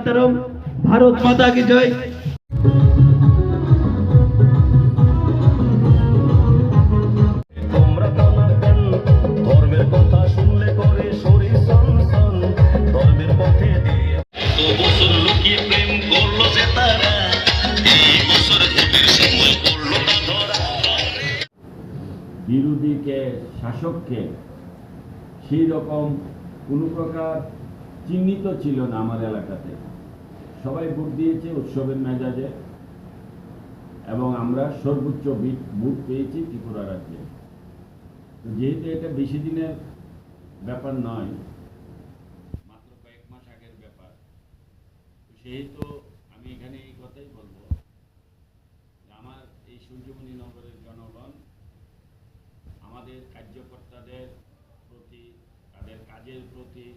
মাতরম, ভারত মাতা কি জয়। তোমরা টানাটান ধর্মের কথা শুনলে করে শরীর সনসন, ধর্মের পথে দিয়ে তো বছর লুকিয়ে প্রেম করলো যে তারা, এই বছর ভোটের সময় করলো না ধরা। বিরোধীকে শাসককে সেই রকম কোনো প্রকার চিহ্নিত ছিল না আমার এলাকাতে। সবাই ভোট দিয়েছে উৎসবের মেজাজে এবং আমরা সর্বোচ্চ ভোট পেয়েছি ত্রিপুরা রাজ্যে। তো যেহেতু এটা বেশি দিনের ব্যাপার নয়, মাত্র কয়েক মাস আগের ব্যাপার, তো সেহেতু আমি এখানে এই কথাই বলবো যে আমার এই সূর্যমণি নগরের জনগণ আমাদের কার্যকর্তাদের প্রতি, তাদের কাজের প্রতি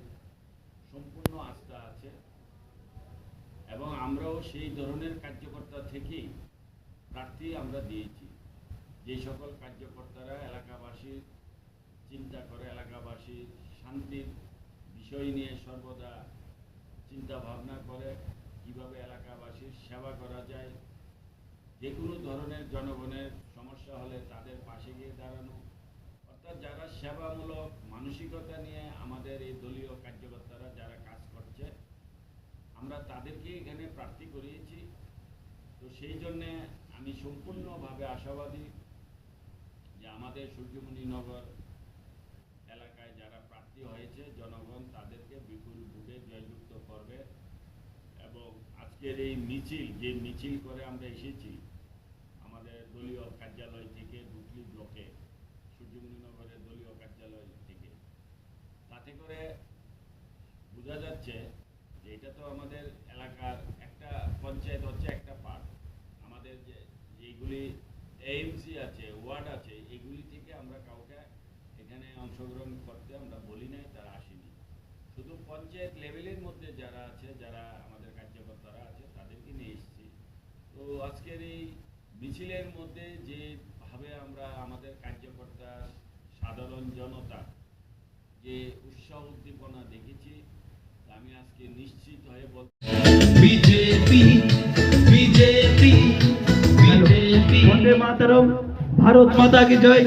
সম্পূর্ণ আস্থা আছে এবং আমরাও সেই ধরনের কার্যকর্তা থেকেই প্রার্থী আমরা দিয়েছি। যে সকল কার্যকর্তারা এলাকাবাসীর চিন্তা করে, এলাকাবাসীর শান্তির বিষয় নিয়ে সর্বদা চিন্তা ভাবনা করে, কিভাবে এলাকাবাসীর সেবা করা যায়, যে কোনো ধরনের জনগণের সমস্যা হলে তাদের পাশে গিয়ে দাঁড়ানো, অর্থাৎ যারা সেবামূলক মানসিকতা নিয়ে আমাদের এই দলীয় কার্যকর্তারা যারা কাজ করছে, আমরা তাদেরকে এখানে প্রার্থী করিয়েছি। তো সেই জন্যে আমি সম্পূর্ণভাবে আশাবাদী যে আমাদের সূর্যমণি নগর এলাকায় যারা প্রার্থী হয়েছে জনগণ তাদেরকে বিপুল ভোটে জয়যুক্ত করবে। এবং আজকের এই মিছিল, যে মিছিল করে আমরা এসেছি আমাদের দলীয় কার্যালয় থেকে ডুকলি ব্লকে, সূর্যমণি নগরের দলীয় কার্যালয় থেকে, তাতে করে বোঝা যাচ্ছে যে এটা তো আমাদের এলাকার একটা পঞ্চায়েত হচ্ছে একটা পার্ট। আমাদের যেগুলি এএমসি আছে, ওয়ার্ড আছে, এগুলি থেকে আমরা কাউকে এখানে অংশগ্রহণ করতে আমরা বলি নাই, তারা আসেনি। শুধু পঞ্চায়েত লেভেলের মধ্যে যারা আছে, যারা আমাদের কার্যকর্তারা আছে, তাদেরকে নিয়ে এসেছি। তো আজকের এই মিছিলের মধ্যে যেভাবে আমরা আমাদের কার্যকর্তা, সাধারণ জনতা যে উৎসাহ উদ্দীপনা দেখেছি, আমি আজকে নিশ্চিত হয়ে বলতে বিজেপি বিজেপি বিজেপি, বন্দে মাতরম, ভারত মাতা কি জয়।